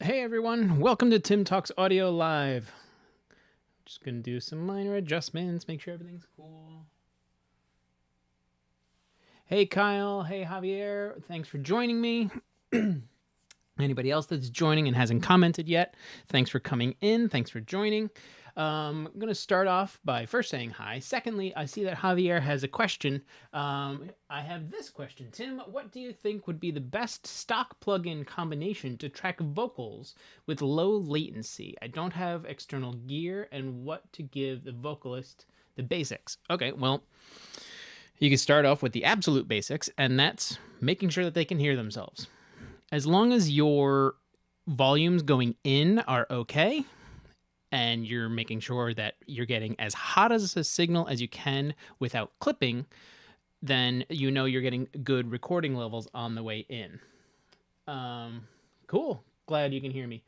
Hey everyone, welcome to Tim Talks Audio Live. Just gonna do some minor adjustments, make sure everything's cool. Hey Kyle, hey Javier, thanks for joining me. Anybody else that's joining and hasn't commented yet, thanks for coming in, thanks for joining. I'm going to start off by first saying hi. Secondly, I see that Javier has a question. I have this question. Tim, what do you think would be the best stock plugin combination to track vocals with low latency? I don't have external gear, and what to give the vocalist the basics. Okay, well, you can start off with the absolute basics, and that's making sure that they can hear themselves. As long as your volumes going in are okay, and you're making sure that you're getting as hot as a signal as you can without clipping, then you know you're getting good recording levels on the way in. Cool. Glad you can hear me.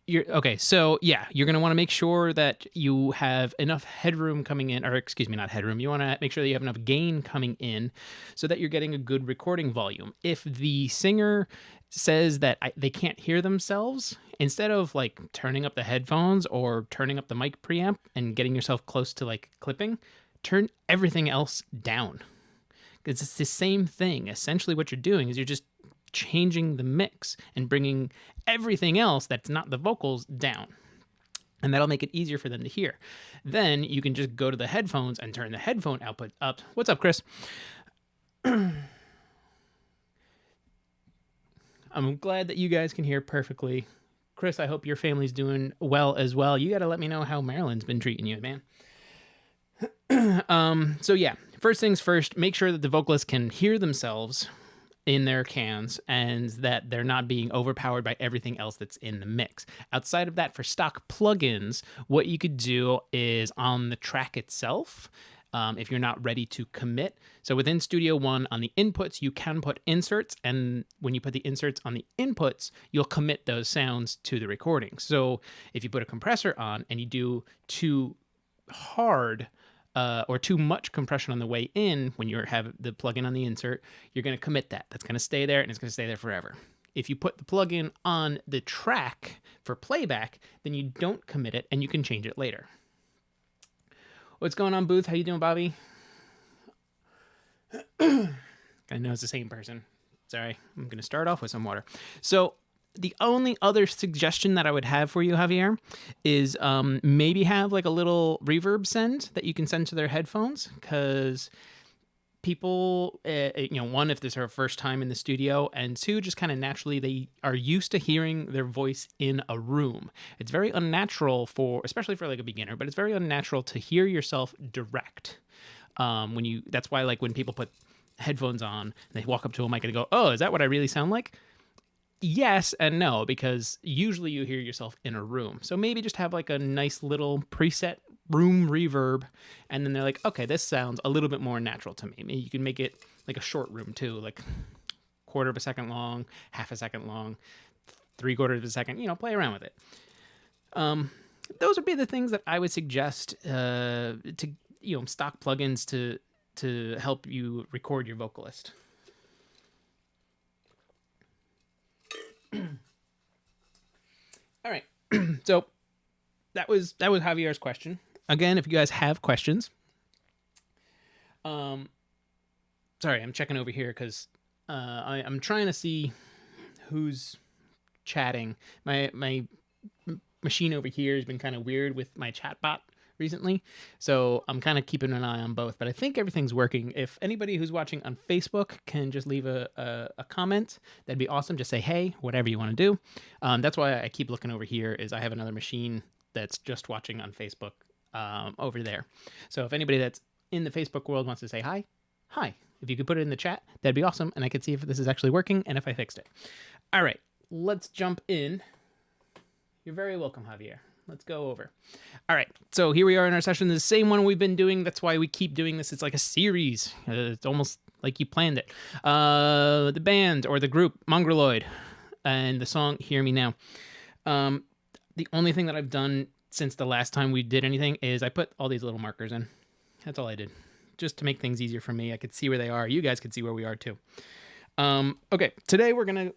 Okay, so yeah, you're going to want to make sure that you have enough headroom coming in, or excuse me, not headroom. You want to make sure that you have enough gain coming in so that you're getting a good recording volume. If the singer says that they can't hear themselves, instead of like turning up the headphones or turning up the mic preamp and getting yourself close to like clipping, turn everything else down. Because it's the same thing. Essentially what you're doing is you're just changing the mix and bringing everything else that's not the vocals down. And that'll make it easier for them to hear. Then you can just go to the headphones and turn the headphone output up. What's up, Chris? I'm glad that you guys can hear perfectly. Chris, I hope your family's doing well as well. You got to let me know how Maryland's been treating you, man. So yeah, first things first, make sure that the vocalists can hear themselves in their cans and that they're not being overpowered by everything else that's in the mix. Outside of that, for stock plugins, what you could do is on the track itself, if you're not ready to commit. So within Studio One, on the inputs, you can put inserts, and when you put the inserts on the inputs, you'll commit those sounds to the recording. So if you put a compressor on and you do too hard or too much compression on the way in when you have the plugin on the insert, you're going to commit that. That's going to stay there, and it's going to stay there forever. If you put the plugin on the track for playback, then you don't commit it, and you can change it later. What's going on, Booth? How you doing, Bobby? I know it's the same person. Sorry, I'm going to start off with some water. So the only other suggestion that I would have for you, Javier, is maybe have like a little reverb send that you can send to their headphones, because people, one, if this is her first time in the studio, and two, just kind of naturally, they are used to hearing their voice in a room. It's very unnatural especially for like a beginner, but it's very unnatural to hear yourself direct. That's why like when people put headphones on, they walk up to a mic and they go, "Oh, is that what I really sound like?" Yes and no, because usually you hear yourself in a room. So maybe just have like a nice little preset room reverb, and then they're like, okay, this sounds a little bit more natural to me. Maybe you can make it like a short room too, like 1/4 of a second long, 1/2 a second long, 3/4 of a second, play around with it. Those would be the things that I would suggest to stock plugins to help you record your vocalist. All right. So that was Javier's question. Again, if you guys have questions, sorry, I'm checking over here because I'm trying to see who's chatting. My machine over here has been kind of weird with my chat bot recently, so I'm kind of keeping an eye on both, but I think everything's working. If anybody who's watching on Facebook can just leave a comment, that'd be awesome. Just say hey, whatever you want to do. That's why I keep looking over here, is I have another machine that's just watching on Facebook over there. So if anybody that's in the Facebook world wants to say hi, if you could put it in the chat, that'd be awesome, and I could see if this is actually working and if I fixed it. All right, let's jump in. You're very welcome, Javier. Let's go over. All right, so here we are in our session, the same one we've been doing. That's why we keep doing this. It's like a series. It's almost like you planned it. The band or the group, Mongreloid, and the song Hear Me Now. The only thing that I've done since the last time we did anything is I put all these little markers in. That's all I did, just to make things easier for me. I could see where they are. You guys could see where we are too. Okay, today we're going to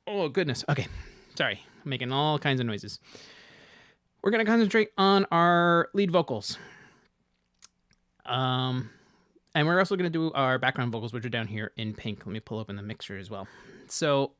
Oh, goodness. Okay. Sorry. I'm making all kinds of noises. We're going to concentrate on our lead vocals. And we're also going to do our background vocals, which are down here in pink. Let me pull open the mixer as well. So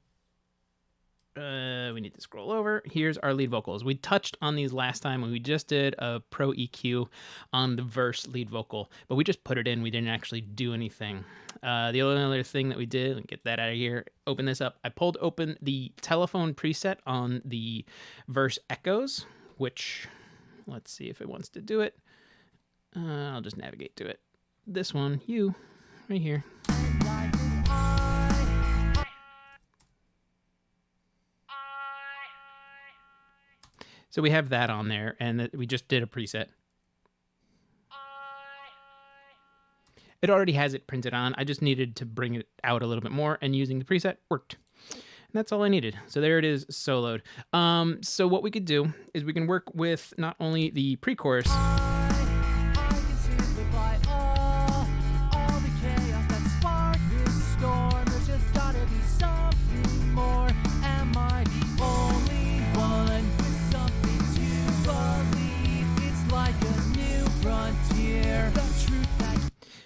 we need to scroll over. Here's our lead vocals. We touched on these last time when we just did a Pro EQ on the verse lead vocal, but we just put it in. We didn't actually do anything. The only other thing that we did, let me get that out of here, open this up. I pulled open the telephone preset on the verse echoes, which, let's see if it wants to do it. I'll just navigate to it. This one, right here. So we have that on there, and we just did a preset. It already has it printed on. I just needed to bring it out a little bit more, and using the preset worked. And that's all I needed. So there it is, soloed. So what we could do is we can work with not only the pre-chorus,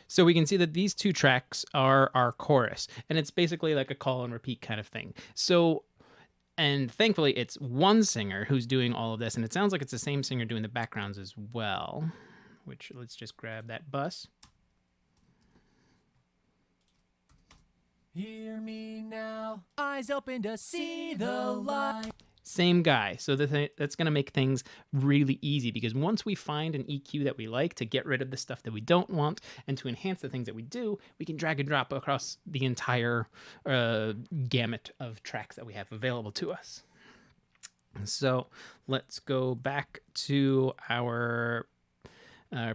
so we can see that these two tracks are our chorus, and it's basically like a call and repeat kind of thing. So, and thankfully it's one singer who's doing all of this, and it sounds like it's the same singer doing the backgrounds as well, which let's just grab that bus. Hear me now, eyes open to see the light. Same guy. So that's going to make things really easy, because once we find an EQ that we like to get rid of the stuff that we don't want and to enhance the things that we do, we can drag and drop across the entire gamut of tracks that we have available to us. So let's go back to our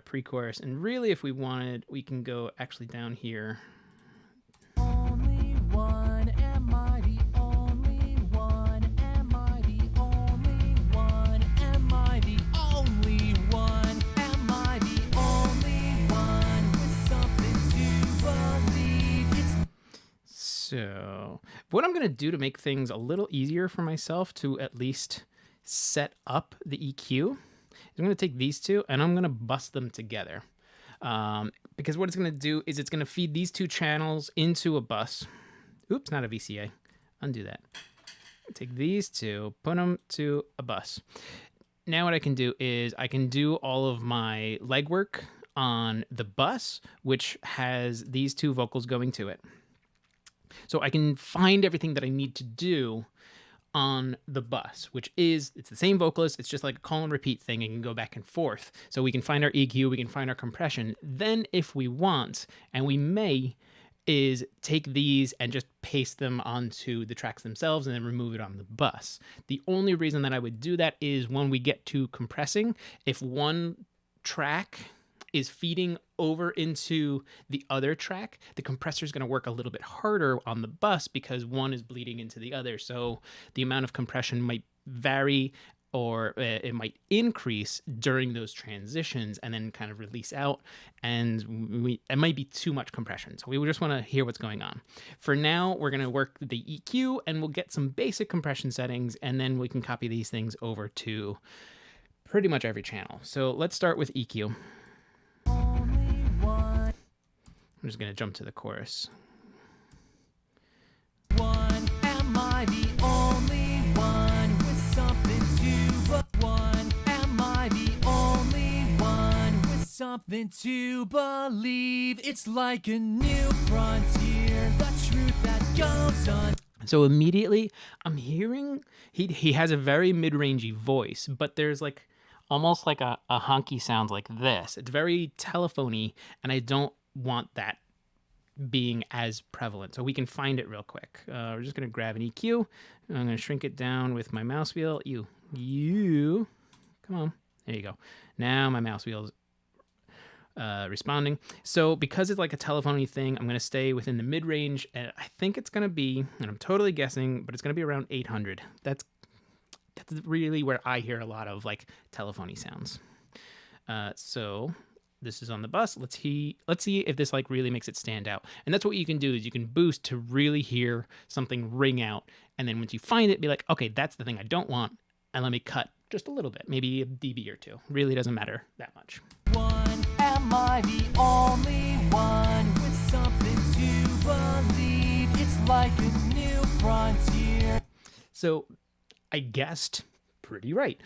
pre-chorus. And really, if we wanted, we can go actually down here. So what I'm going to do to make things a little easier for myself to at least set up the EQ is I'm going to take these two and I'm going to bus them together. Because what it's going to do is it's going to feed these two channels into a bus. Oops, not a VCA. Undo that. Take these two, put them to a bus. Now what I can do is I can do all of my legwork on the bus, which has these two vocals going to it. So I can find everything that I need to do on the bus, which is, it's the same vocalist. It's just like a call and repeat thing. It can go back and forth. So we can find our EQ, we can find our compression. Then if we want, and we may, is take these and just paste them onto the tracks themselves and then remove it on the bus. The only reason that I would do that is when we get to compressing, if one track is feeding over into the other track, the compressor is going to work a little bit harder on the bus because one is bleeding into the other. So the amount of compression might vary, or it might increase during those transitions and then kind of release out. And it might be too much compression. So we just want to hear what's going on. For now, we're going to work the EQ and we'll get some basic compression settings, and then we can copy these things over to pretty much every channel. So let's start with EQ. I'm just going to jump to the chorus. One, am I the only one with something to one? Am I the only one with something to believe? It's like a new frontier, the truth that goes on. So immediately I'm hearing he has a very mid-rangey voice, but there's like almost like a honky sound like this. It's very telephony, and I don't want that being as prevalent. So we can find it real quick. We're just going to grab an EQ. I'm going to shrink it down with my mouse wheel. You. Come on. There you go. Now my mouse wheel is responding. So because it's like a telephony thing, I'm going to stay within the mid-range. And I think it's going to be, and I'm totally guessing, but it's going to be around 800. That's really where I hear a lot of like telephony sounds. So this is on the bus. Let's see if this like really makes it stand out. And that's what you can do is you can boost to really hear something ring out. And then once you find it, be like, okay, that's the thing I don't want. And let me cut just a little bit, maybe a dB or two. Really doesn't matter that much. Am I the only one with something to believe? It's like a new frontier. So I guessed pretty right.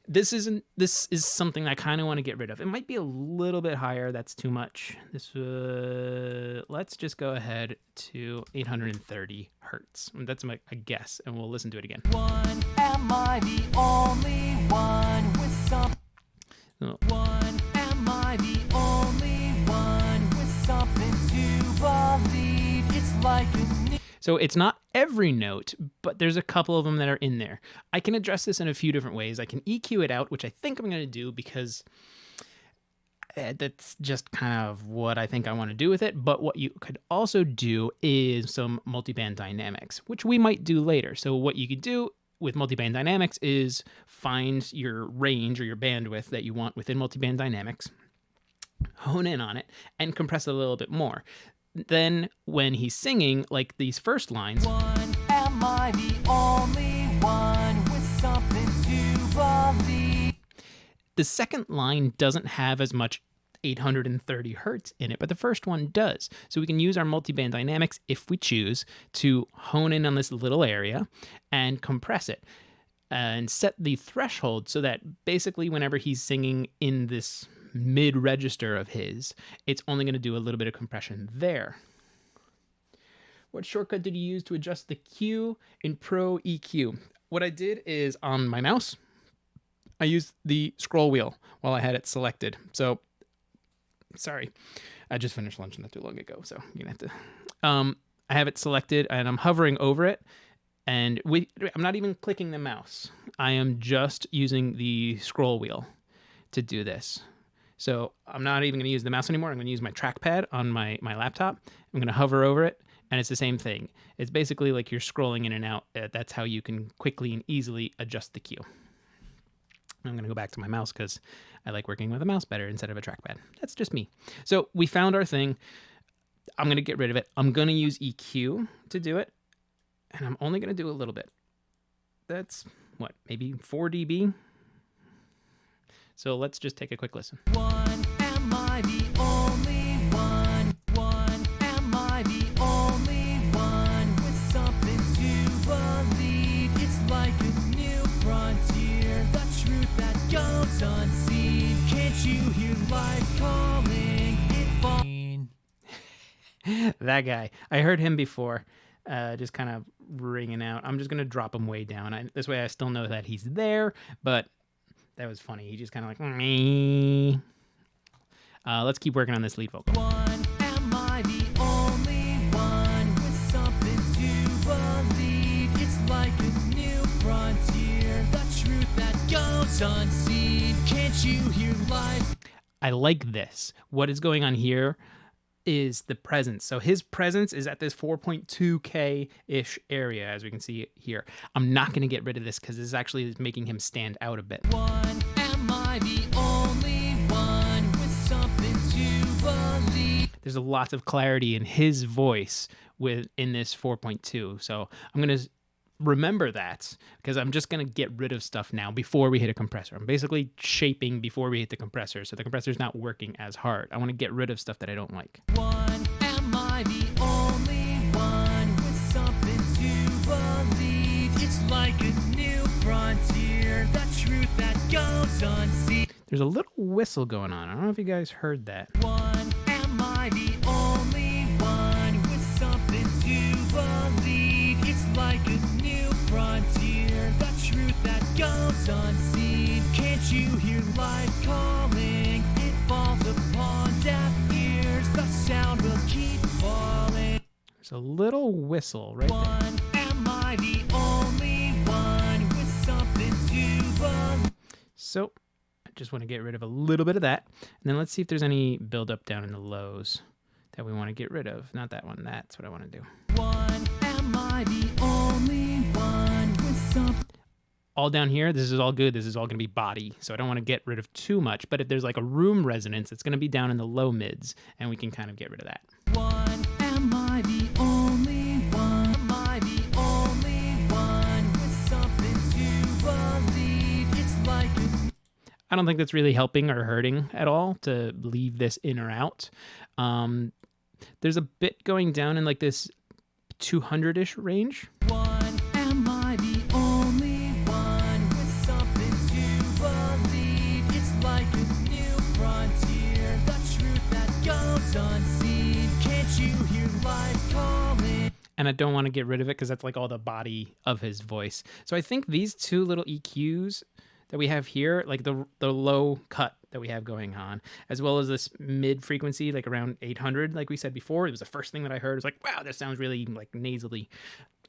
This is something I kind of want to get rid of. It might be a little bit higher. That's too much. This let's just go ahead to 830 hertz. That's a guess, and we'll listen to it again. Am I the only one with some? Am I the only one with something to believe? It's like a new. So it's not every note, but there's a couple of them that are in there. I can address this in a few different ways. I can EQ it out, which I think I'm going to do because that's just kind of what I think I want to do with it. But what you could also do is some multiband dynamics, which we might do later. So what you could do with multiband dynamics is find your range or your bandwidth that you want within multiband dynamics, hone in on it, and compress it a little bit more. Then when he's singing, like these first lines, am I the only one with something to believe? The second line doesn't have as much 830 hertz in it, but the first one does. So we can use our multiband dynamics, if we choose, to hone in on this little area and compress it and set the threshold so that basically whenever he's singing in this mid-register of his, it's only going to do a little bit of compression there. What shortcut did you use to adjust the Q in Pro EQ? What I did is on my mouse, I used the scroll wheel while I had it selected. So, sorry, I just finished lunch not too long ago, so you're gonna have to. I have it selected and I'm hovering over it, and I'm not even clicking the mouse. I am just using the scroll wheel to do this. So I'm not even going to use the mouse anymore. I'm going to use my trackpad on my laptop. I'm going to hover over it, and it's the same thing. It's basically like you're scrolling in and out. That's how you can quickly and easily adjust the cue. I'm going to go back to my mouse because I like working with a mouse better instead of a trackpad. That's just me. So we found our thing. I'm going to get rid of it. I'm going to use EQ to do it, and I'm only going to do a little bit. That's, what, maybe 4 dB? So let's just take a quick listen. Am I the only one? Am I the only one with something to believe? It's like a new frontier, the truth that goes unseen. Can't you hear life calling? That guy. I heard him before, just kind of ringing out. I'm just going to drop him way down. This way I still know that he's there, but that was funny. He just kind of like, me. Let's keep working on this lead vocal. Am I the only one with something to believe? It's like a new frontier, the truth that goes unseen. Can't you hear life? I like this. What is going on here is the presence. So his presence is at this 4.2K-ish area, as we can see here. I'm not going to get rid of this because this actually is making him stand out a bit. Am I the only one with something to believe? There's a lot of clarity in his voice in this 4.2. So I'm going to remember that because I'm just going to get rid of stuff now before we hit a compressor. I'm basically shaping before we hit the compressor, so the compressor's not working as hard. I want to get rid of stuff that I don't like. Am I the only one with something to believe? It's like a new frontier, the truth that goes unseen. There's a little whistle going on. I don't know if you guys heard that. Am I the only one with something to believe? It's like a new frontier, the truth that goes unseen. Can't you hear life calling? It falls upon deaf ears, the sound will keep falling. There's a little whistle right there. Am I the only one with something to believe? So I just want to get rid of a little bit of that. And then let's see if there's any buildup down in the lows that we want to get rid of. Not that one. That's what I want to do. Am I the only one with something? all down here, this is all good. This is all going to be body. So I don't want to get rid of too much. But if there's like a room resonance, it's going to be down in the low mids, and we can kind of get rid of that. One, am I the only one? Am I the only one with something to believe? It's like I don't think that's really helping or hurting at all to leave this in or out. There's a bit going down in like this 200-ish range. one, am I the only one with something to believe? It's like a new frontier, the truth that goes unseen. Can't you hear life calling? And I don't want to get rid of it because that's like all the body of his voice. So I think these two little EQs that we have here, like the low cut that we have going on, as well as this mid frequency, like around 800, like we said before, it was the first thing that I heard. It was like, wow, that sounds really like nasally.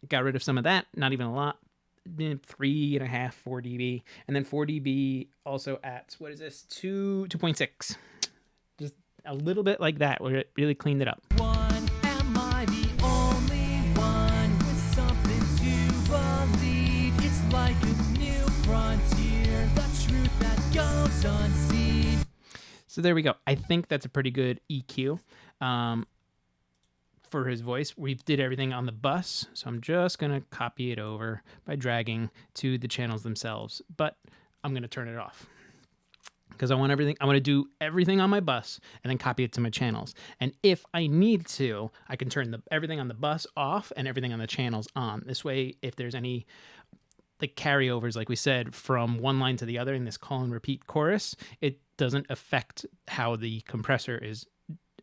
Got rid of some of that, not even a lot. 3.5, 4 dB, and then 4 dB also at, what is this, 2.6. Just a little bit like that, where it really cleaned it up. One, am I the only one with something to believe? It's like a new frontier, the truth that goes unseen. So there we go. I think that's a pretty good EQ for his voice. We did everything on the bus, so I'm just going to copy it over by dragging to the channels themselves, but I'm going to turn it off because I want to do everything on my bus and then copy it to my channels. And if I need to, I can turn everything on the bus off and everything on the channels on. This way, if there's any like carryovers, like we said, from one line to the other in this call and repeat chorus, it doesn't affect how the compressor is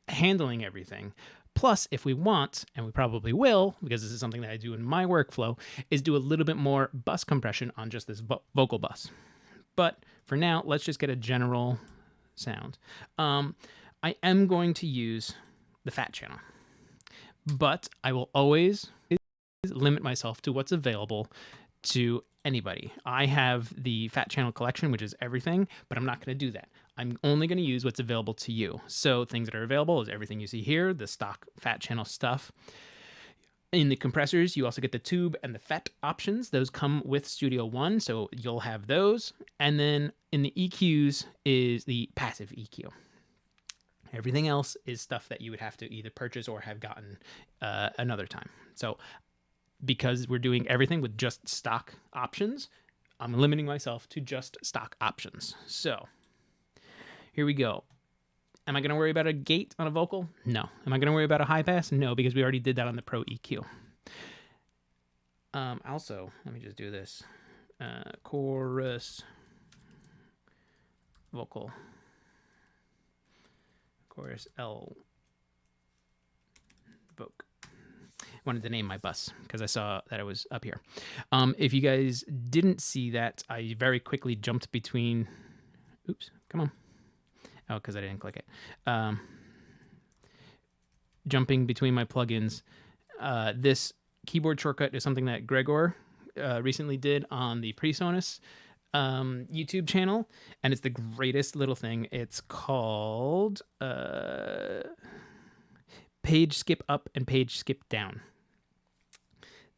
handling everything. Plus, if we want, and we probably will, because this is something that I do in my workflow, is do a little bit more bus compression on just this vocal bus. But for now, let's just get a general sound. I am going to use the fat channel, but I will always limit myself to what's available to anybody. I have the fat channel collection, which is everything, but I'm not going to do that. I'm only going to use what's available to you. So things that are available is everything you see here, the stock fat channel stuff. In the compressors, you also get the tube and the FET options. Those come with Studio One, so you'll have those. And then in the EQs is the passive EQ. Everything else is stuff that you would have to either purchase or have gotten another time. So because we're doing everything with just stock options, I'm limiting myself to just stock options. So here we go. Am I going to worry about a gate on a vocal? No. Am I going to worry about a high pass? No, because we already did that on the Pro EQ. Also, let me just do this. Chorus, vocal, chorus L, voc. Wanted to name my bus because I saw that it was up here. If you guys didn't see that, I very quickly jumped between, oops, come on. Oh, because I didn't click it. Jumping between my plugins. This keyboard shortcut is something that Gregor recently did on the Presonus YouTube channel, and it's the greatest little thing. It's called page skip up and page skip down.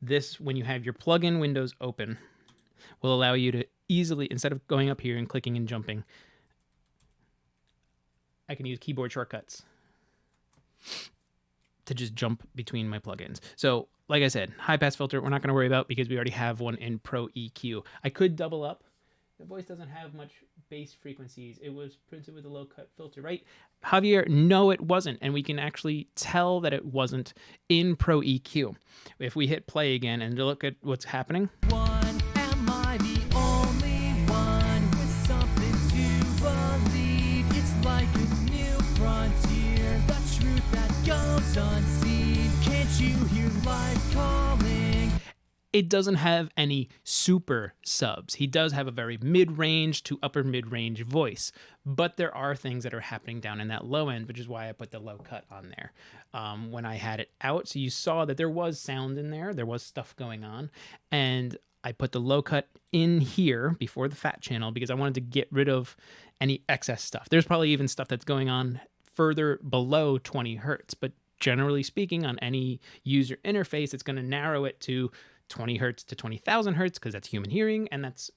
This, when you have your plugin windows open, will allow you to easily, instead of going up here and clicking and jumping, I can use keyboard shortcuts to just jump between my plugins. So, like I said, high pass filter, we're not going to worry about because we already have one in Pro EQ. I could double up. The voice doesn't have much bass frequencies. It was printed with a low cut filter, right? Javier, no, it wasn't. And we can actually tell that it wasn't in Pro EQ. If we hit play again and look at what's happening. One, am I the only one with something to believe? It's like a new frontier, the truth that goes unseen. Can't you hear life calling? It doesn't have any super subs. He does have a very mid-range to upper mid-range voice, but there are things that are happening down in that low end, which is why I put the low cut on there when I had it out. So you saw that there was sound in there. There was stuff going on. And I put the low cut in here before the fat channel because I wanted to get rid of any excess stuff. There's probably even stuff that's going on further below 20 hertz, but generally speaking, on any user interface, it's going to narrow it to 20 hertz to 20,000 hertz because that's human hearing, and that's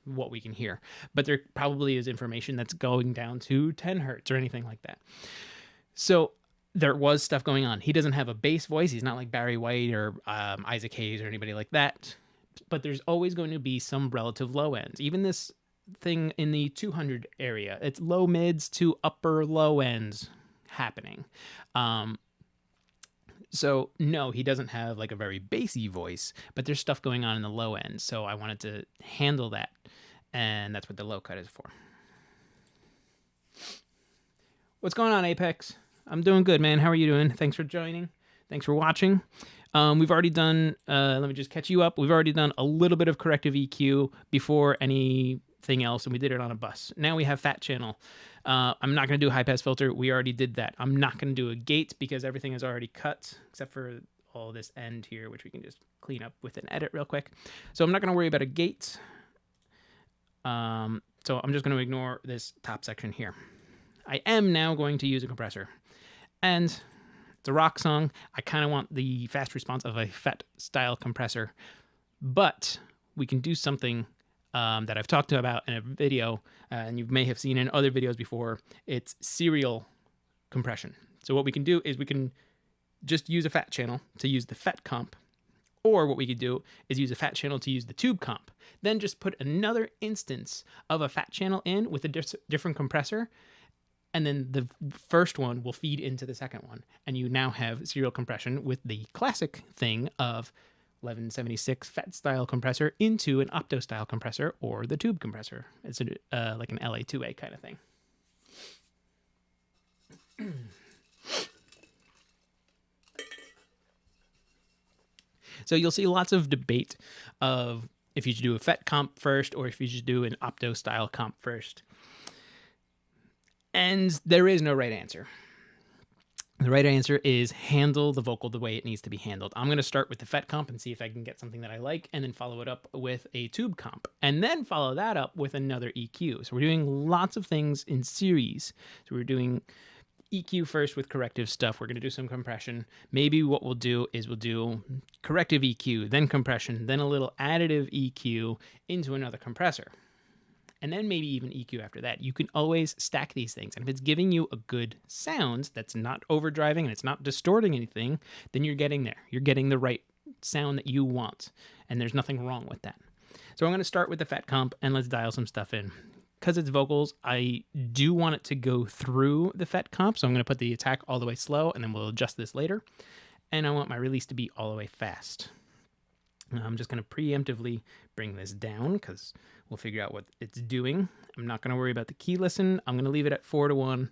what we can hear. But there probably is information that's going down to 10 hertz or anything like that. So there was stuff going on. He doesn't have a bass voice. He's not like Barry White or Isaac Hayes or anybody like that. But there's always going to be some relative low ends. Even this thing in the 200 area, it's low mids to upper low ends happening. So no, he doesn't have like a very bassy voice, but there's stuff going on in the low end. So I wanted to handle that, and that's what the low cut is for. What's going on, Apex? I'm doing good, man. How are you doing? Thanks for joining. Thanks for watching. We've already done, let me just catch you up. We've already done a little bit of corrective EQ before anything else, and we did it on a bus. Now we have fat channel. I'm not going to do a high pass filter. We already did that. I'm not going to do a gate because everything is already cut except for all this end here, which we can just clean up with an edit real quick. So I'm not going to worry about a gate. So I'm just going to ignore this top section here. I am now going to use a compressor, and it's a rock song. I kind of want the fast response of a FET style compressor, but we can do something that I've talked about in a video, and you may have seen in other videos before. It's serial compression. So what we can do is we can just use a fat channel to use the FET comp, or what we could do is use a fat channel to use the tube comp. Then just put another instance of a fat channel in with a different compressor, and then the first one will feed into the second one, and you now have serial compression with the classic thing of 1176 FET style compressor into an opto style compressor or the tube compressor. It's like an LA2A kind of thing. So you'll see lots of debate of if you should do a FET comp first or if you should do an opto style comp first. And there is no right answer. The right answer is handle the vocal the way it needs to be handled. I'm going to start with the FET comp and see if I can get something that I like, and then follow it up with a tube comp, and then follow that up with another EQ. So we're doing lots of things in series. So we're doing EQ first with corrective stuff. We're going to do some compression. Maybe what we'll do is we'll do corrective EQ, then compression, then a little additive EQ into another compressor, and then maybe even EQ after that. You can always stack these things. And if it's giving you a good sound that's not overdriving and it's not distorting anything, then you're getting there. You're getting the right sound that you want. And there's nothing wrong with that. So I'm going to start with the FET comp, and let's dial some stuff in. Because it's vocals, I do want it to go through the FET comp. So I'm going to put the attack all the way slow, and then we'll adjust this later. And I want my release to be all the way fast. Now I'm just going to preemptively bring this down because we'll figure out what it's doing. I'm not going to worry about the key listen. I'm going to leave it at 4:1,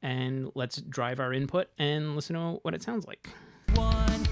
and let's drive our input and listen to what it sounds like. One,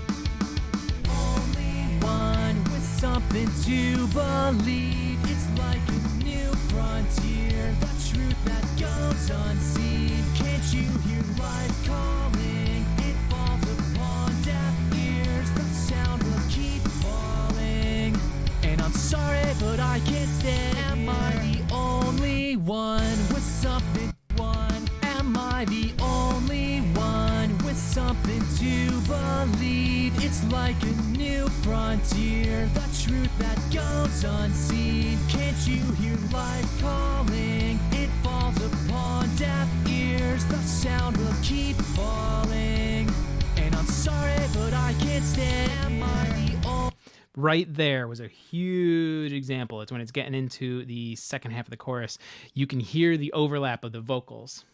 only one with something to believe. It's like a new frontier, the truth that goes unseen. Can't you hear life calling? It falls upon deaf ears. The sound will keep falling. And I'm sorry, but I can't stand. Am I the only one with something? One. Am I the only one with something to believe? It's like a new frontier, the truth that goes unseen. Can't you hear life calling? It falls upon deaf ears. The sound will keep falling. And I'm sorry, but I can't stand. Am I the only? Right there was a huge example. It's when it's getting into the second half of the chorus. You can hear the overlap of the vocals.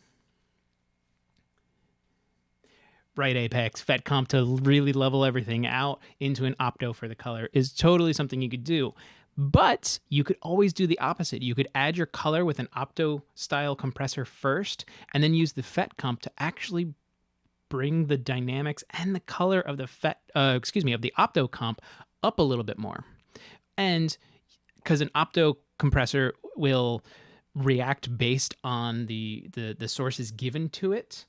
Right, Apex. FET comp to really level everything out into an opto for the color is totally something you could do. But you could always do the opposite. You could add your color with an opto style compressor first, and then use the FET comp to actually bring the dynamics and the color of the of the opto comp up a little bit more. And because an opto compressor will react based on the sources given to it,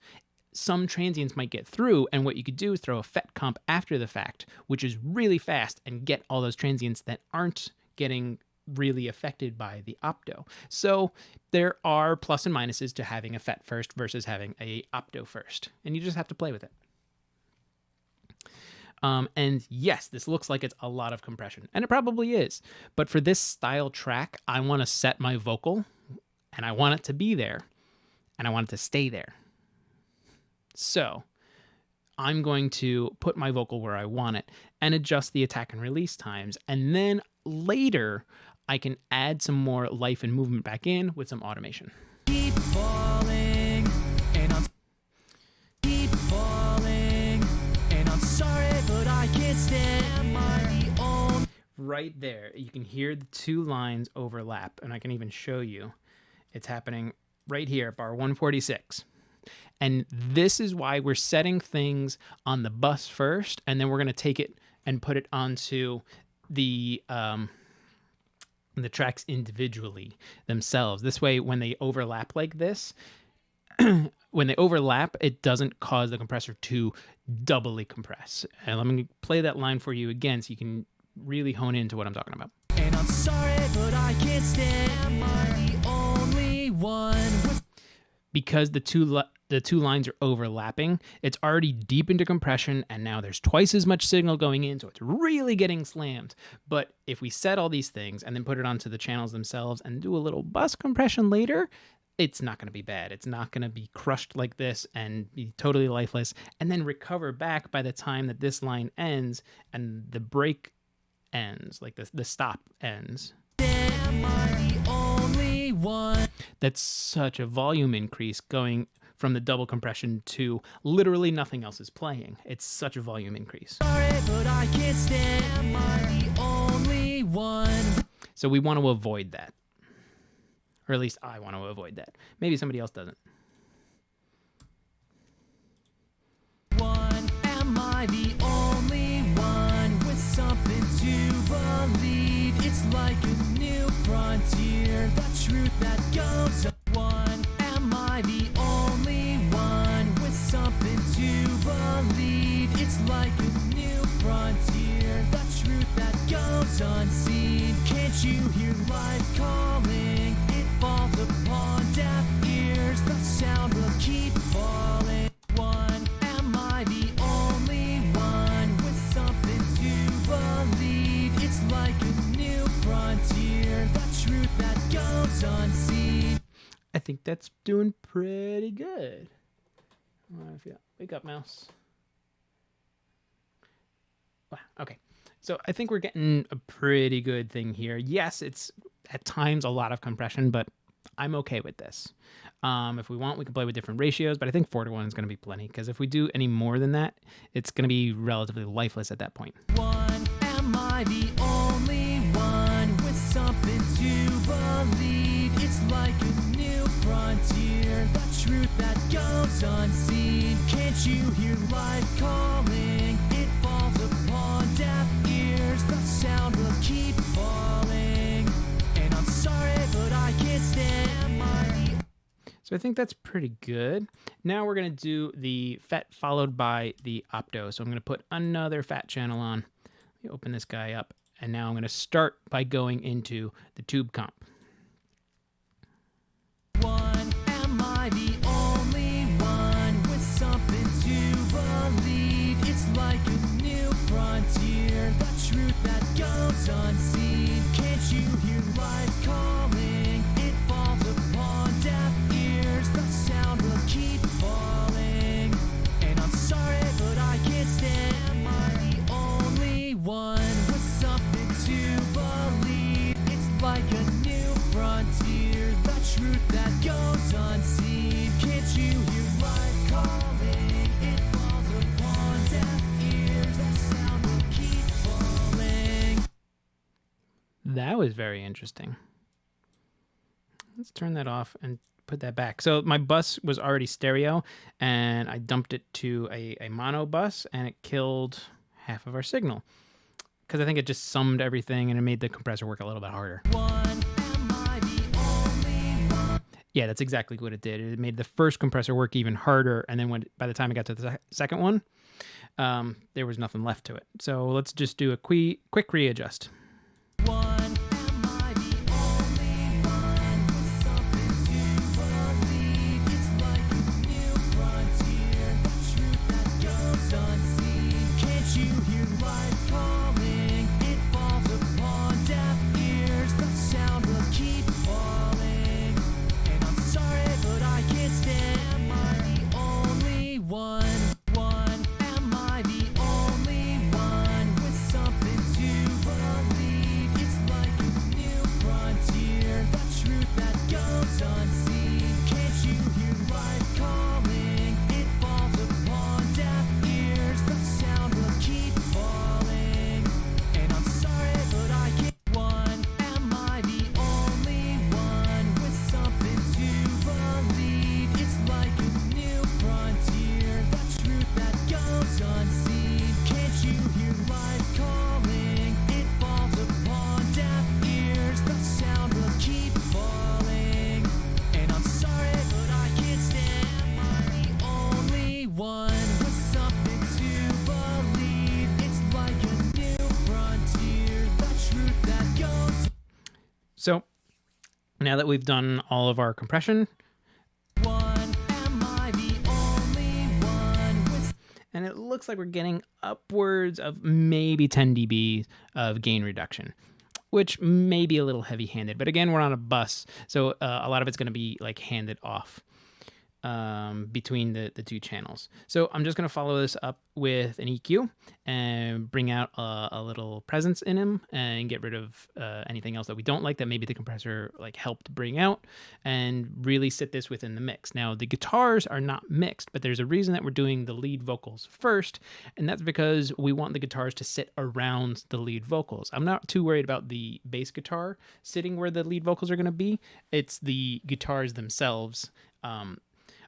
some transients might get through, and what you could do is throw a FET comp after the fact, which is really fast, and get all those transients that aren't getting really affected by the opto. So there are plus and minuses to having a FET first versus having a opto first, and you just have to play with it. And yes, this looks like it's a lot of compression, and it probably is. But for this style track, I want to set my vocal, and I want it to be there, and I want it to stay there. So I'm going to put my vocal where I want it and adjust the attack and release times. And then later, I can add some more life and movement back in with some automation. Keep falling, and I'm keep falling, and I'm sorry, but I can't stand. Am I the only? Right there, you can hear the two lines overlap, and I can even show you. It's happening right here, bar 146. And this is why we're setting things on the bus first, and then we're going to take it and put it onto the tracks individually themselves. This way, when they overlap like this, when they overlap, it doesn't cause the compressor to doubly compress. And let me play that line for you again so you can really hone into what I'm talking about. And I'm sorry, but I can't stand. Am I the only one? Because the two lines are overlapping, it's already deep into compression, and now there's twice as much signal going in, so it's really getting slammed. But if we set all these things and then put it onto the channels themselves and do a little bus compression later, it's not going to be bad. It's not going to be crushed like this and be totally lifeless, and then recover back by the time that this line ends and the break ends, like the stop ends. Am I the only one? That's such a volume increase going from the double compression to literally nothing else is playing. It's such a volume increase. Sorry, but I can't stand. Am I the only one? So we want to avoid that. Or at least I want to avoid that. Maybe somebody else doesn't. Am I the only one with something to believe? It's like a new frontier, the truth that goes on. Am I the only one with something to believe? It's like a new frontier, the truth that goes unseen. Can't you hear life calling? It falls upon deaf ears, the sound will keep falling. Am I the only one with something to believe? It's like a new frontier, the truth that goes unseen. I think that's doing pretty good. Wake up, mouse. Wow, okay. So I think we're getting a pretty good thing here. Yes, it's at times a lot of compression, but I'm okay with this. If we want, we can play with different ratios, but I think 4:1 is going to be plenty, because if we do any more than that, it's going to be relatively lifeless at that point. Am I the only one with something to believe? It's like a new frontier, the truth that goes unseen. Can't you hear life calling? It falls upon deaf ears, the sound will keep falling. And I'm sorry, but I can't stand. Am I the So I think that's pretty good. Now we're going to do the FET followed by the opto. So I'm going to put another FAT channel on. Let me open this guy up. And now I'm going to start by going into the tube comp. Am I the only one with something to believe? It's like a new frontier, the truth that goes unseen. Can't you hear life calling? It falls upon deaf ears, the sound will keep falling. And I'm sorry, but I can't stand. Am I the only one with something to believe? It's like a new frontier, the truth that goes unseen. Can't you hear life calling? It falls upon deaf ears, the sound will keep falling. That was very interesting. Let's turn that off and put that back. So my bus was already stereo, and I dumped it to a mono bus, and it killed half of our signal, because I think it just summed everything and it made the compressor work a little bit harder. Am I the only one? Yeah, that's exactly what it did. It made the first compressor work even harder, and then by the time I got to the second one, there was nothing left to it. So let's just do a quick readjust. Am I the only one with something to believe? It's like a new frontier, the truth that goes unseen. Can't you hear life calling, it falls upon deaf ears. The sound will keep falling. And I'm sorry, but I can't stand. Am I the only one? Am I the only one with something to believe? It's like a new frontier, the truth that goes unseen. Can't you hear life calling? It falls upon deaf ears. The sound will keep falling. And I'm sorry, but I can't. Am I the only one with something to believe? It's like a new frontier, the truth that goes unseen. Can't you hear life calling? It falls upon deaf ears. The sound will keep falling. And I'm sorry, but I can't stand. Am I the only one with something to believe? It's like a new frontier, the truth that goes. So now that we've done all of our compression, Am I the only one with and it looks like we're getting upwards of maybe 10 dB of gain reduction, which may be a little heavy-handed. But again, we're on a bus, so a lot of it's going to be like handed off between the two channels. So I'm just going to follow this up with an EQ and bring out a little presence in him and get rid of anything else that we don't like that maybe the compressor like helped bring out, and really sit this within the mix. Now the guitars are not mixed, but there's a reason that we're doing the lead vocals first, and that's because we want the guitars to sit around the lead vocals. I'm not too worried about the bass guitar sitting where the lead vocals are going to be. It's the guitars themselves.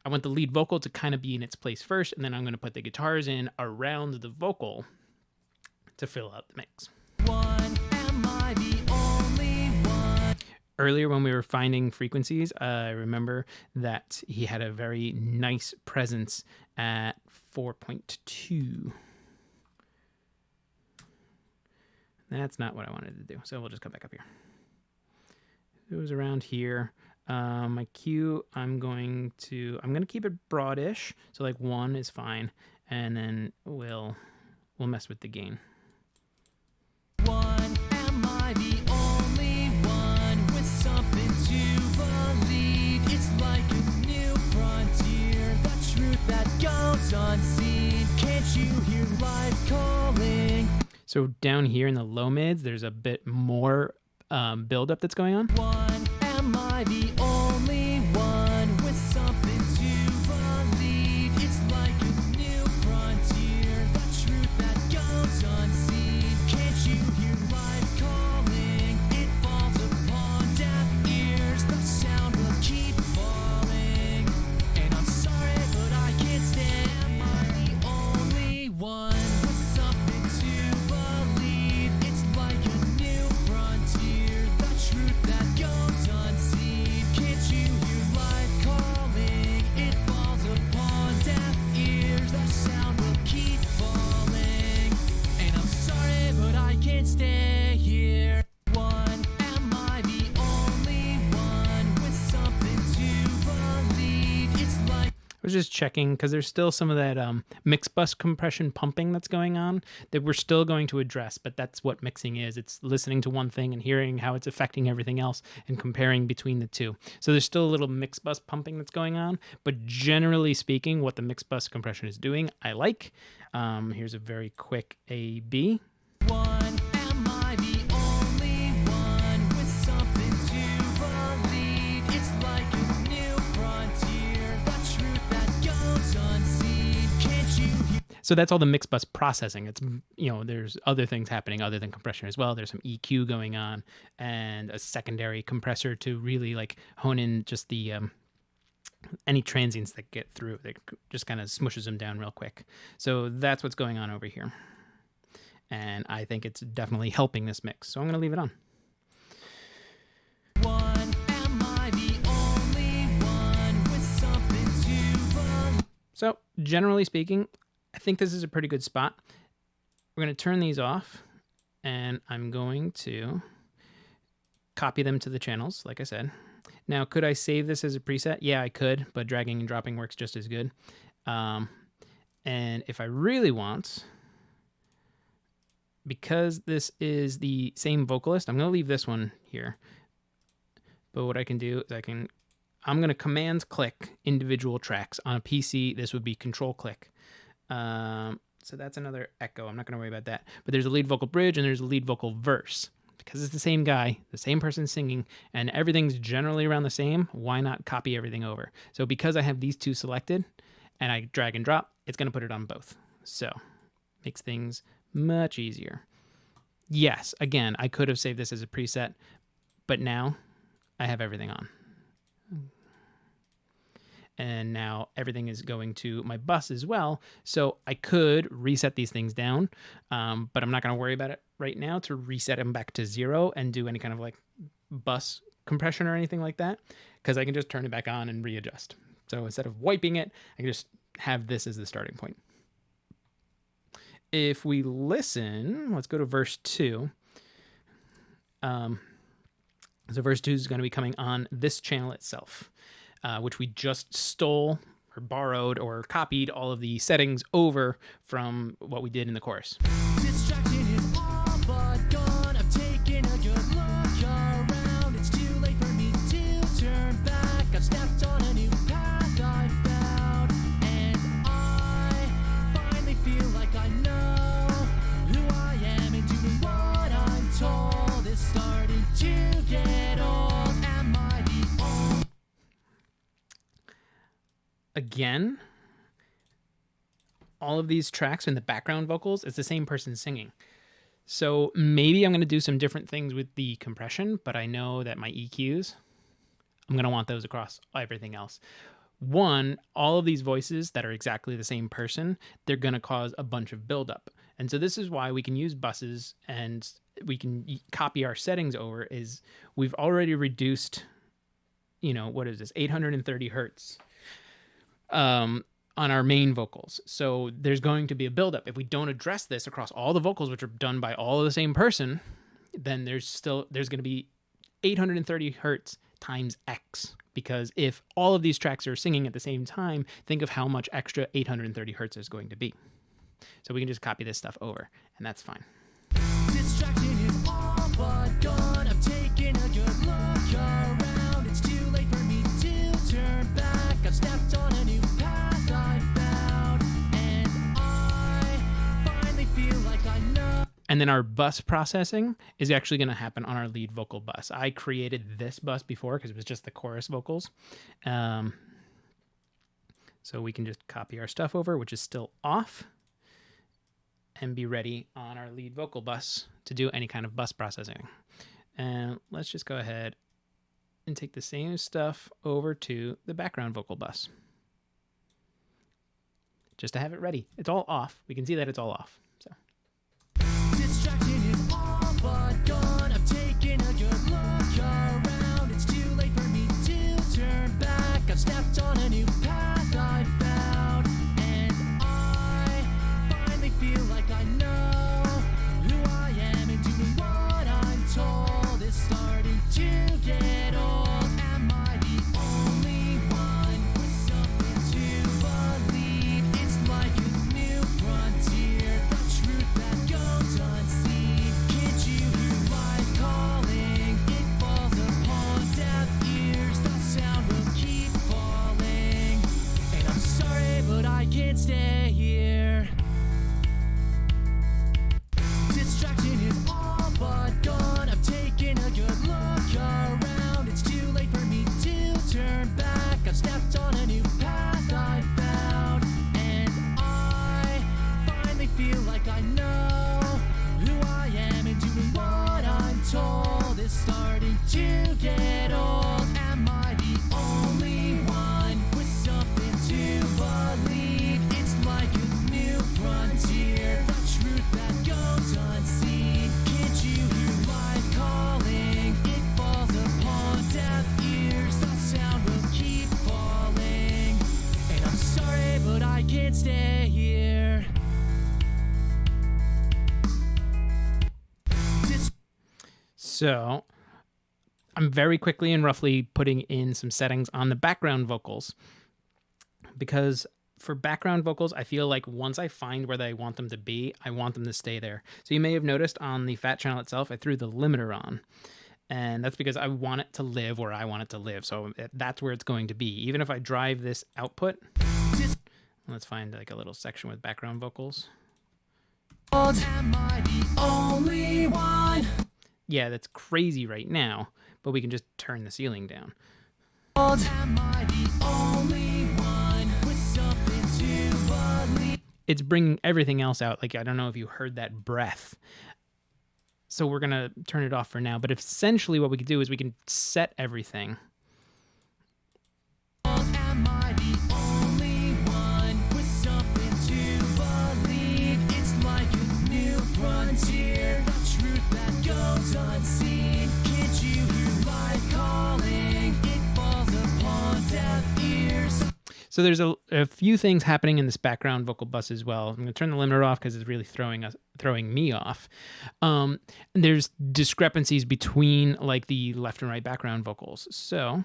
I want the lead vocal to kind of be in its place first, and then I'm going to put the guitars in around the vocal to fill out the mix. Am I the only one? Earlier when we were finding frequencies, I remember that he had a very nice presence at 4.2. That's not what I wanted to do, so we'll just come back up here. It was around here. My Q, I'm going to keep it broadish, so like 1 is fine, and then we'll mess with the gain. Am I the only one with something to believe? It's like a new frontier, the truth that goes unseen. Can't you hear life calling? So down here in the low mids, there's a bit more buildup that's going on. Am I the only one with something to believe? It's like a new frontier, the truth that goes unseen. Can't you hear life calling? It falls upon deaf ears. The sound will keep falling. And I'm sorry, but I can't stand. Am I the only one with something to believe? It's like a new frontier, the truth that goes unseen. Can't you hear life calling? It falls upon deaf ears. The sound will keep falling. And I'm sorry, but I can't stay here. Am I the only one with something to believe? It's like I was just checking because there's still some of that mix bus compression pumping that's going on that we're still going to address, but that's what mixing is. It's listening to one thing and hearing how it's affecting everything else and comparing between the two. So there's still a little mix bus pumping that's going on, but generally speaking, what the mix bus compression is doing, I like. Here's a very quick A-B. Am I the only one with something to believe? It's like a new frontier, the truth that goes unseen. Can't you hear? So that's all the mix bus processing. It's, there's other things happening other than compression as well. There's some EQ going on and a secondary compressor to really like hone in just the any transients that get through. That just kind of smushes them down real quick. So that's what's going on over here. And I think it's definitely helping this mix. So I'm going to leave it on. Am I the only one with something to believe? So generally speaking, I think this is a pretty good spot. We're going to turn these off, and I'm going to copy them to the channels, like I said. Now, could I save this as a preset? Yeah, I could, but dragging and dropping works just as good. And if I really want, because this is the same vocalist, I'm going to leave this one here. But what I can do is I'm going to command click individual tracks. On a PC, this would be control click. So that's another echo. I'm not going to worry about that. But there's a lead vocal bridge and there's a lead vocal verse. Because it's the same guy, the same person singing, and everything's generally around the same, why not copy everything over? So because I have these two selected and I drag and drop, it's going to put it on both. So makes things much easier. Yes, again, I could have saved this as a preset, but now I have everything on. And now everything is going to my bus as well. So I could reset these things down, but I'm not going to worry about it right now to reset them back to 0 and do any kind of like bus compression or anything like that, because I can just turn it back on and readjust. So instead of wiping it, I can just have this as the starting point. If we listen, let's go to verse 2. So verse 2 is going to be coming on this channel itself. Which we just stole or borrowed or copied all of the settings over from what we did in the chorus. Distraction is all but gone. I've taken a good look around. It's too late for me to turn back. I've stepped on a new path I found, and I finally feel like I know who I am and doing what I'm told is starting to get old. Am I the only? Again, all of these tracks in the background vocals, it's the same person singing. So maybe I'm going to do some different things with the compression, but I know that my EQs, I'm going to want those across everything else. One, all of these voices that are exactly the same person, they're going to cause a bunch of buildup. And so this is why we can use buses and we can copy our settings over. Is we've already reduced, what is this, 830 hertz. On our main vocals. So there's going to be a buildup. If we don't address this across all the vocals, which are done by all of the same person, then there's going to be 830 hertz times X. Because if all of these tracks are singing at the same time, think of how much extra 830 hertz is going to be. So we can just copy this stuff over, and that's fine. Distraction is all but gone. I've taken a good look around. It's too late for me to turn back. I've stepped on a new path I found, and I finally feel like I know. And then our bus processing is actually going to happen on our lead vocal bus. I created this bus before because it was just the chorus vocals. So we can just copy our stuff over, which is still off, and be ready on our lead vocal bus to do any kind of bus processing. And let's just go ahead and take the same stuff over to the background vocal bus. Just to have it ready. It's all off. We can see that it's all off. So Distraction is all but gone. I've taken a good look around. It's too late for me to turn back. I've stepped on a new path I found, and I finally feel like I know who I am and doing what I'm told is starting to get old. Am I the only one with something to believe? It's like a new frontier, the truth that goes unseen. Can't you hear life calling? It falls upon deaf ears. The sound will keep falling, and I'm sorry, but I can't stay here. Distraction is all but gone. I've taken a good look around. It's too late for me to turn back. I've stepped on a new path I found, and I finally feel like I know who I am and doing what I'm told is starting to get old. Am I the only one with something to believe? It's like a new frontier, the truth that goes unseen. Can't you hear life calling? It falls upon deaf ears. The sound will keep falling, and I'm sorry, but I can't stay here. So I'm very quickly and roughly putting in some settings on the background vocals, because for background vocals, I feel like once I find where I want them to be, I want them to stay there. So you may have noticed on the fat channel itself, I threw the limiter on. And that's because I want it to live where I want it to live. So that's where it's going to be. Even if I drive this output, let's find like a little section with background vocals. Am I the only one? Yeah, that's crazy right now, but we can just turn the ceiling down. Am I the only one with something to believe? It's bringing everything else out. Like, I don't know if you heard that breath. So we're going to turn it off for now. But essentially what we can do is we can set everything. Am I the only one with something to believe? It's like a new frontier, the truth that goes unseen. Can't you hear life calling? It falls upon deaf ears. So there's a few things happening in this background vocal bus as well. I'm going to turn the limiter off because it's really throwing me off. There's discrepancies between like the left and right background vocals. So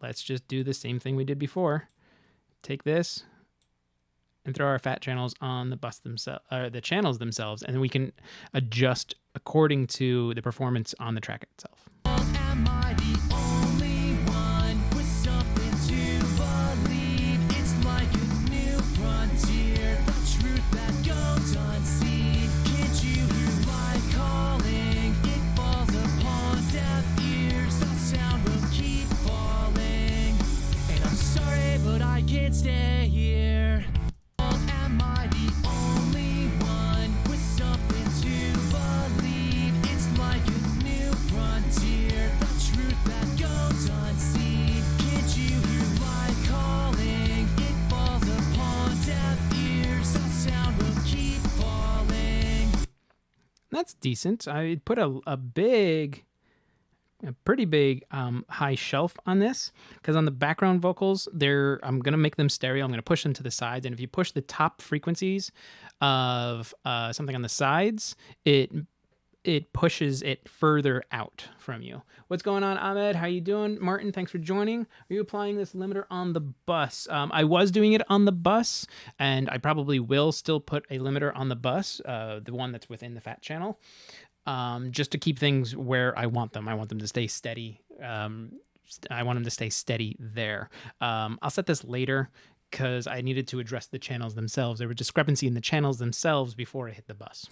let's just do the same thing we did before. Take this and throw our fat channels on the bus themselves, or the channels themselves, and then we can adjust according to the performance on the track itself. Am I the only one with something to believe? It's like a new frontier, the truth that goes unseen. Can't you hear life calling? It falls upon deaf ears. The sound will keep falling. And I'm sorry, but I can't stay here. Am I the only one with something to believe? It's like a new frontier, the truth that goes unseen. Can't you hear life calling? It falls upon deaf ears. The sound will keep falling. That's decent. I put a pretty big high shelf on this because on the background vocals, I'm going to make them stereo. I'm going to push them to the sides. And if you push the top frequencies of something on the sides, it pushes it further out from you. What's going on, Ahmed? How you doing? Martin, thanks for joining. Are you applying this limiter on the bus? I was doing it on the bus, and I probably will still put a limiter on the bus, the one that's within the fat channel, just to keep things where I want them. I want them to stay steady. I want them to stay steady there. I'll set this later because I needed to address the channels themselves. There were discrepancy in the channels themselves before I hit the bus.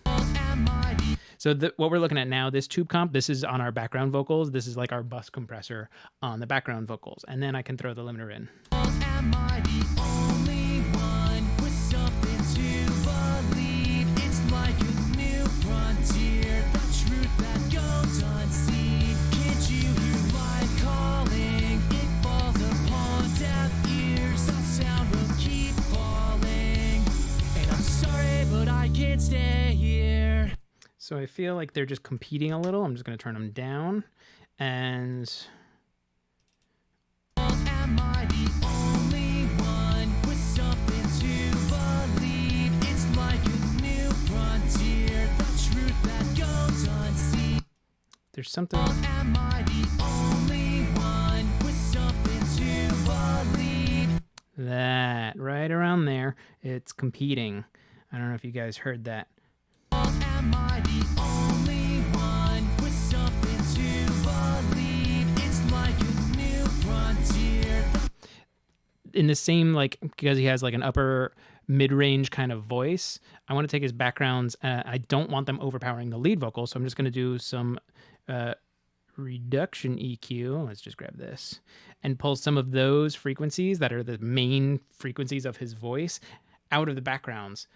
So what we're looking at now, this tube comp, this is on our background vocals. This is like our bus compressor on the background vocals. And then I can throw the limiter in. Am I the only one with something to believe? It's like a new frontier, the truth that goes unseen. Can't you hear life calling? It falls upon deaf ears. The sound will keep falling. And I'm sorry, but I can't stay here. So I feel like they're just competing a little. I'm just going to turn them down. And am I the only one with something to believe? It's like a new frontier, the truth that goes unseen. there's something. Am I the only one with something to believe? That right around there, it's competing. I don't know if you guys heard that. Am I the only one with something to believe? It's like a new frontier. In the same, like, because he has like an upper mid-range kind of voice, I want to take his backgrounds. I don't want them overpowering the lead vocal, so I'm just going to do some reduction EQ. Let's just grab this and pull some of those frequencies that are the main frequencies of his voice out of the backgrounds.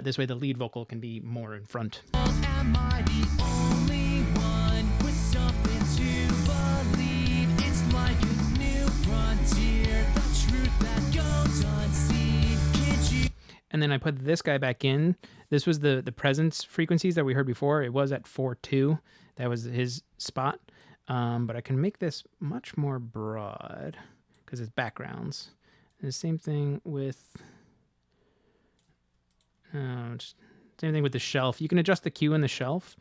This way the lead vocal can be more in front. Am I the only one with something to believe? It's like a new frontier, the truth that goes unseen. Can't you? And then I put this guy back in. This was the presence frequencies that we heard before. It was at 4.2. That was his spot. But I can make this much more broad because it's backgrounds. And the same thing with... same thing with the shelf. You can adjust the Q in the shelf,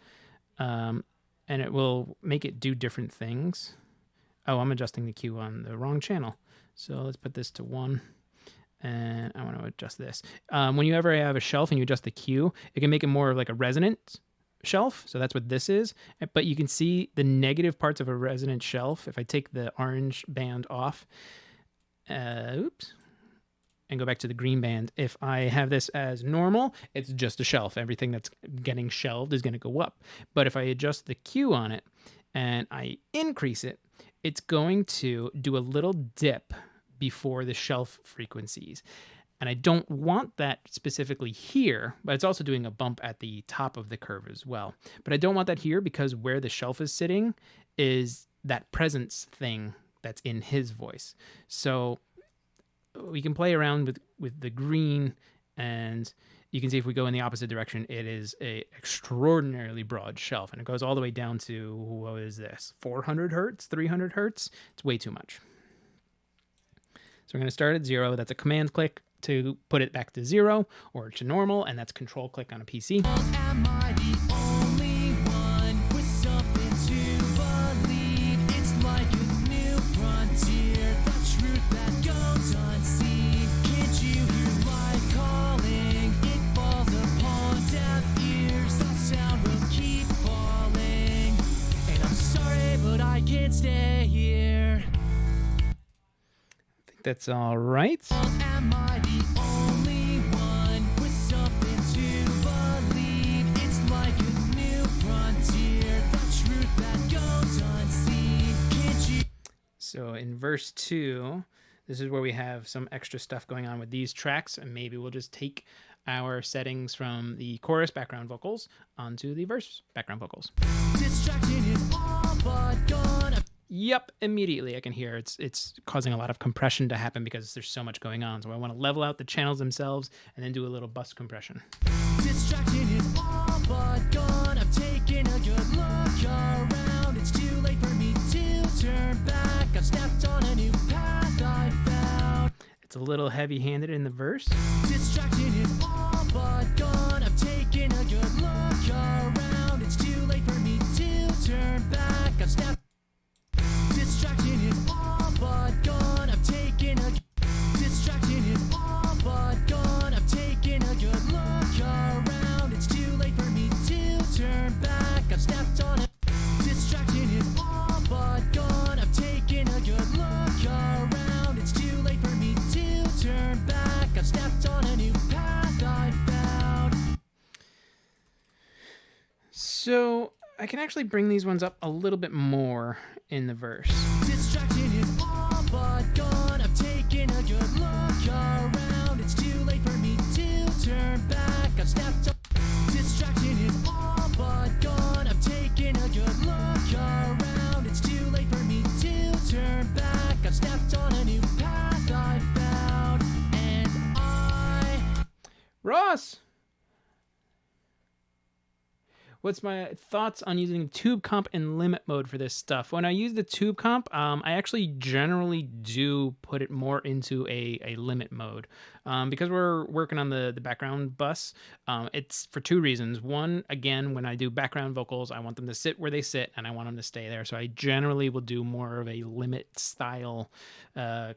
and it will make it do different things. Oh, I'm adjusting the Q on the wrong channel. So let's put this to 1. And I want to adjust this. Whenever I have a shelf and you adjust the Q, it can make it more of like a resonant shelf. So that's what this is. But you can see the negative parts of a resonant shelf. If I take the orange band off, oops, and go back to the green band, if I have this as normal, it's just a shelf. Everything that's getting shelved is going to go up. But if I adjust the Q on it and I increase it, it's going to do a little dip before the shelf frequencies. And I don't want that specifically here, but it's also doing a bump at the top of the curve as well. But I don't want that here because where the shelf is sitting is that presence thing that's in his voice. So we can play around with the green, and you can see if we go in the opposite direction, it is a extraordinarily broad shelf, and it goes all the way down to, what is this, 400 hertz, 300 hertz? It's way too much. So we're going to start at 0. That's a command click to put it back to 0 or to normal, and that's control click on a PC. Am I the only one with something to believe? It's like a new frontier, the truth that goes unseen. Can't you hear my calling? It falls upon deaf ears, the sound will keep falling. And I'm sorry, but I can't stay here. I think that's all right. Am I the only one with something to believe? It's like a new frontier, the truth that goes unseen. Can't you? So in verse 2, this is where we have some extra stuff going on with these tracks, and maybe we'll just take our settings from the chorus background vocals onto the verse background vocals. Distraction is all but gone. Yep, immediately I can hear it's causing a lot of compression to happen because there's so much going on. So I want to level out the channels themselves and then do a little bus compression. Distraction is all but gone. I've taken a good look around. It's too late for me to turn back. I've stepped on a new path I found. It's a little heavy-handed in the verse. Distraction is all but gone. I've taken a good look around. It's too late for me to turn back. I've stepped. Distraction is all but gone. I've taken a. Distraction is all but gone. I've taken a good look around. It's too late for me to turn back. I've stepped on it. Distraction is all but gone. I've taken a good look around. It's too late for me to turn back. I've stepped on a new path I found. So I can actually bring these ones up a little bit more in the verse. Distraction is all but gone. I've taken a good look around. It's too late for me to turn back. I've stepped on. Distraction is all but gone. I've taken a good look around. It's too late for me to turn back. I've stepped on a new path I found. And Ross! What's my thoughts on using tube comp and limit mode for this stuff? When I use the tube comp, I actually generally do put it more into a limit mode. Because we're working on the background bus, it's for two reasons. One, again, when I do background vocals, I want them to sit where they sit and I want them to stay there. So I generally will do more of a limit style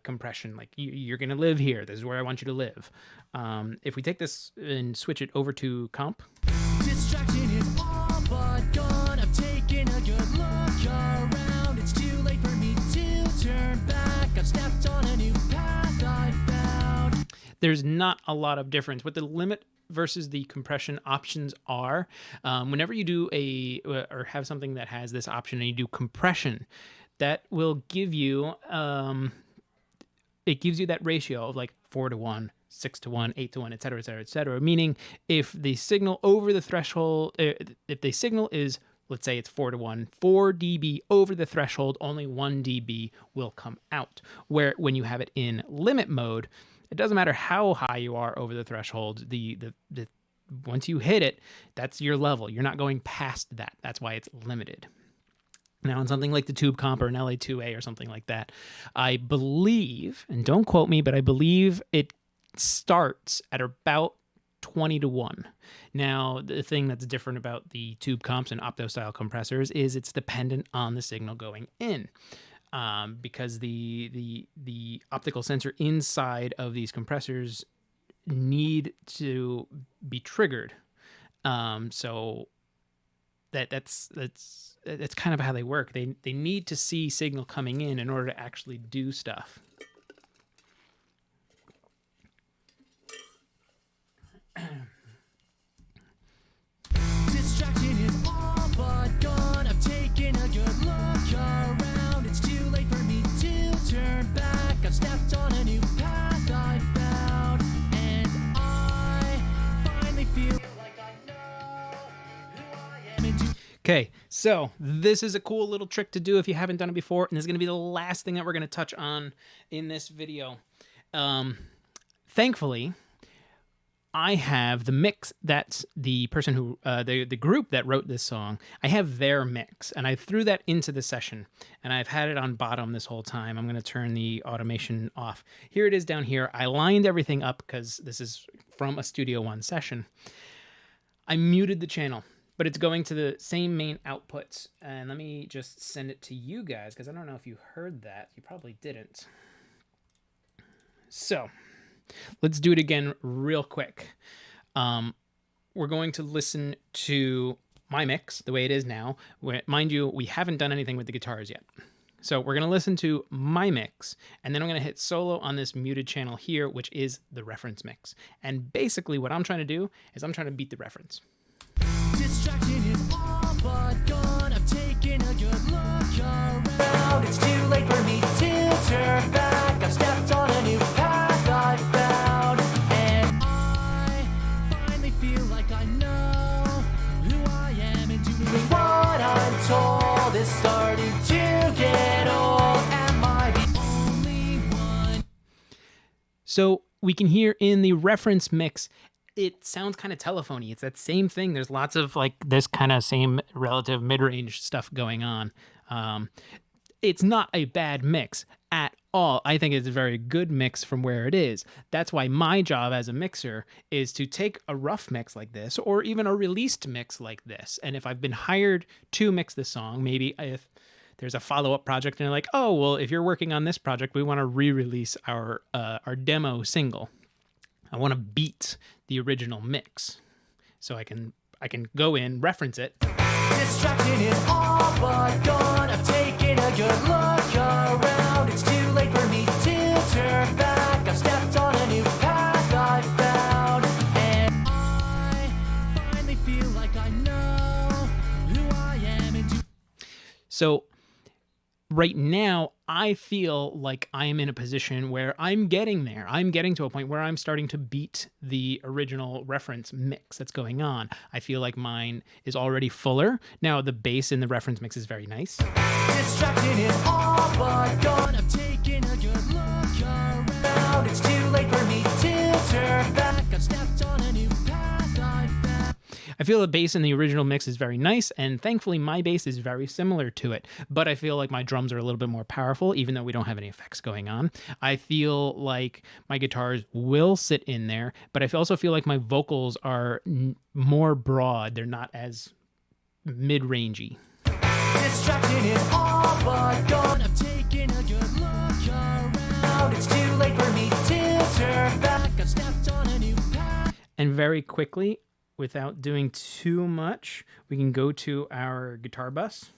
compression. Like, you're going to live here. This is where I want you to live. If we take this and switch it over to comp. distraction is all but gone. I've taken a good look around. It's too late for me to turn back. I've stepped on a new path I found. There's not a lot of difference. What the limit versus the compression options are, whenever you do or have something that has this option and you do compression, that will give you, it gives you that ratio of like 4-to-1, 6-to-1, 8-to-1, et cetera, et cetera, et cetera. Meaning if the signal over the threshold, if the signal is, let's say it's 4-to-1, 4 dB over the threshold, only 1 dB will come out. Where when you have it in limit mode, it doesn't matter how high you are over the threshold. The once you hit it, that's your level. You're not going past that. That's why it's limited. Now, on something like the tube comp or an LA2A or something like that, I believe, and don't quote me, but I believe it starts at about 20-to-1. Now, the thing that's different about the tube comps and opto-style compressors is it's dependent on the signal going in. because the optical sensor inside of these compressors need to be triggered. So that's kind of how they work. They need to see signal coming in order to actually do stuff. Distraction is all but gone. I've taken a good look around. It's too late for me to turn back. I've stepped on a new path I found, and I finally feel like I know who I am. Okay, so this is a cool little trick to do if you haven't done it before, and this is going to be the last thing that we're going to touch on in this video. Thankfully, I have the mix that's the person who, the group that wrote this song, I have their mix, and I threw that into the session, and I've had it on bottom this whole time. I'm going to turn the automation off. Here it is down here. I lined everything up because this is from a Studio One session. I muted the channel, but it's going to the same main outputs, and let me just send it to you guys because I don't know if you heard that. You probably didn't. So let's do it again real quick. We're going to listen to my mix the way it is now. Mind you, we haven't done anything with the guitars yet. So we're going to listen to my mix, and then I'm going to hit solo on this muted channel here, which is the reference mix. And basically what I'm trying to do is I'm trying to beat the reference. Distraction is all but gone. I've taken a good look around. It's too late for me to turn back. I've stepped on a new path I found, and I finally feel like I know who I am and doing what I'm told is starting to get old. Am I the only one? So we can hear in the reference mix, it sounds kind of telephony. It's that same thing. There's lots of like this kind of same relative mid-range stuff going on. It's not a bad mix at all. I think it's a very good mix from where it is. That's why my job as a mixer is to take a rough mix like this or even a released mix like this. And if I've been hired to mix this song, maybe if there's a follow-up project and they're like, oh, well, if you're working on this project, we want to re-release our demo single. I want to beat the original mix. So I can go in, reference it. Distraction is all but gone. I've taken a good look around. It's too late for me to turn back. I've stepped on a new path I found, and I finally feel like I know who I am and do. So right now, I feel like I am in a position where I'm getting there. I'm getting to a point where I'm starting to beat the original reference mix that's going on. I feel like mine is already fuller. Now, the bass in the reference mix is very nice. Distraction is all but gone. I've taken a good look around. It's too late for me to turn back. I've stepped on a new path I found. I feel the bass in the original mix is very nice, and thankfully my bass is very similar to it, but I feel like my drums are a little bit more powerful, even though we don't have any effects going on. I feel like my guitars will sit in there, but I also feel like my vocals are more broad. They're not as mid-rangey. Distraction is all but gone. I've taken a good look around. It's too late for me to turn back. I've stepped on a new path. And very quickly, without doing too much, we can go to our guitar bus.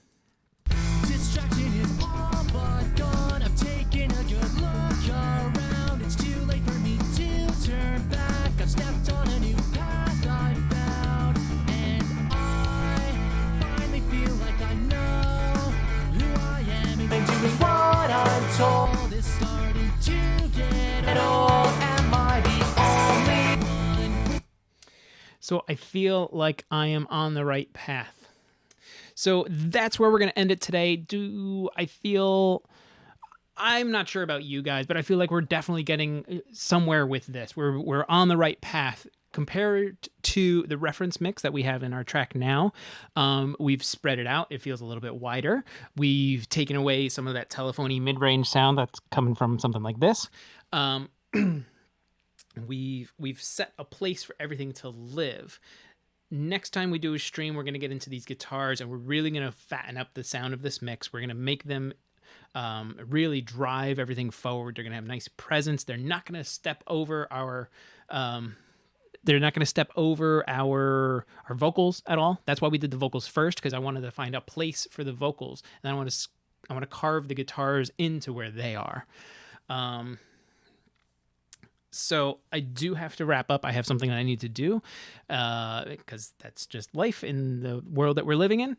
Distraction is all but gone. I've taken a good look around. It's too late for me to turn back. I've stepped on a new path I found, and I finally feel like I know who I am and doing what I'm told is starting to get old. Am I the only one? So I feel like I am on the right path. So that's where we're going to end it today. I'm not sure about you guys, but I feel like we're definitely getting somewhere with this. We're on the right path. Compared to the reference mix that we have in our track now, we've spread it out. It feels a little bit wider. We've taken away some of that telephony mid-range sound that's coming from something like this. We've set a place for everything to live. Next time we do a stream, we're going to get into these guitars, and we're really going to fatten up the sound of this mix. We're going to make them really drive everything forward. They're going to have nice presence. They're not going to step over our our vocals at all. That's why we did the vocals first, because I wanted to find a place for the vocals, and I want to carve the guitars into where they are. So I do have to wrap up. I have something that I need to do, because that's just life in the world that we're living in.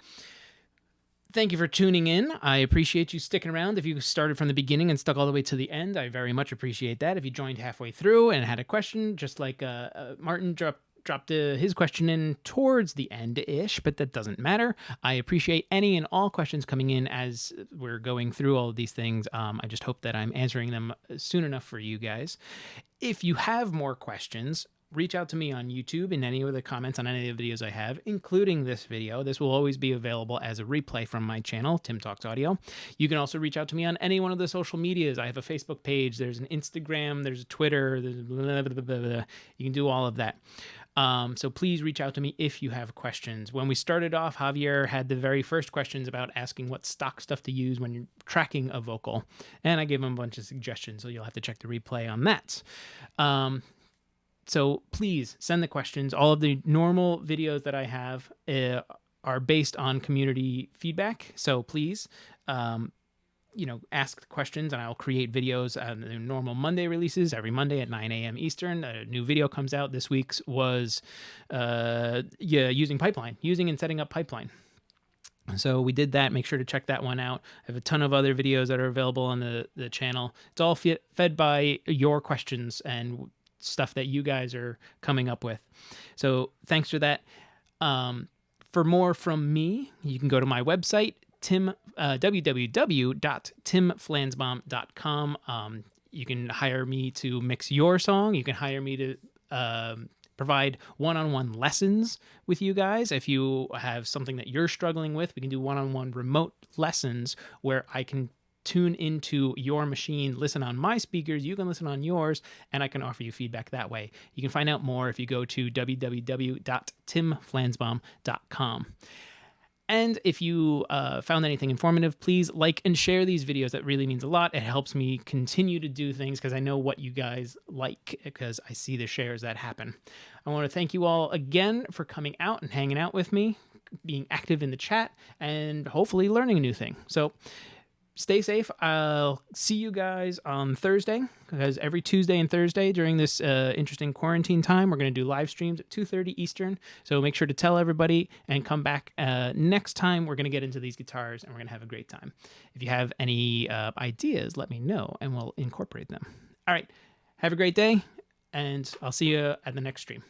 Thank you for tuning in. I appreciate you sticking around. If you started from the beginning and stuck all the way to the end, I very much appreciate that. If you joined halfway through and had a question, just like Martin dropped his question in towards the end-ish, but that doesn't matter. I appreciate any and all questions coming in as we're going through all of these things. I just hope that I'm answering them soon enough for you guys. If you have more questions, reach out to me on YouTube in any of the comments on any of the videos I have, including this video. This will always be available as a replay from my channel, Tim Talks Audio. You can also reach out to me on any one of the social medias. I have a Facebook page, there's an Instagram, there's a Twitter, there's blah, blah, blah, blah. You can do all of that. So please reach out to me if you have questions. When we started off, Javier had the very first questions about asking what stock stuff to use when you're tracking a vocal. And I gave him a bunch of suggestions, so you'll have to check the replay on that. So please send the questions. All of the normal videos that I have are based on community feedback. So please, ask the questions, and I'll create videos on the normal Monday releases every Monday at 9 a.m. Eastern. A new video comes out. This week's was using and setting up Pipeline. So we did that. Make sure to check that one out. I have a ton of other videos that are available on the channel. It's all fed by your questions and stuff that you guys are coming up with. So thanks for that. For more from me, you can go to my website, www.timflansbaum.com. You can hire me to mix your song. You can hire me to provide one-on-one lessons with you guys. If you have something that you're struggling with, we can do one-on-one remote lessons where I can tune into your machine, listen on my speakers, you can listen on yours, and I can offer you feedback that way. You can find out more if you go to www.timflansbaum.com. And if you found anything informative, please like and share these videos. That really means a lot. It helps me continue to do things because I know what you guys like, because I see the shares that happen. I want to thank you all again for coming out and hanging out with me, being active in the chat, and hopefully learning a new thing. So stay safe. I'll see you guys on Thursday, because every Tuesday and Thursday during this interesting quarantine time, we're going to do live streams at 2:30 Eastern. So make sure to tell everybody and come back next time. We're going to get into these guitars and we're going to have a great time. If you have any ideas, let me know and we'll incorporate them. All right. Have a great day, and I'll see you at the next stream.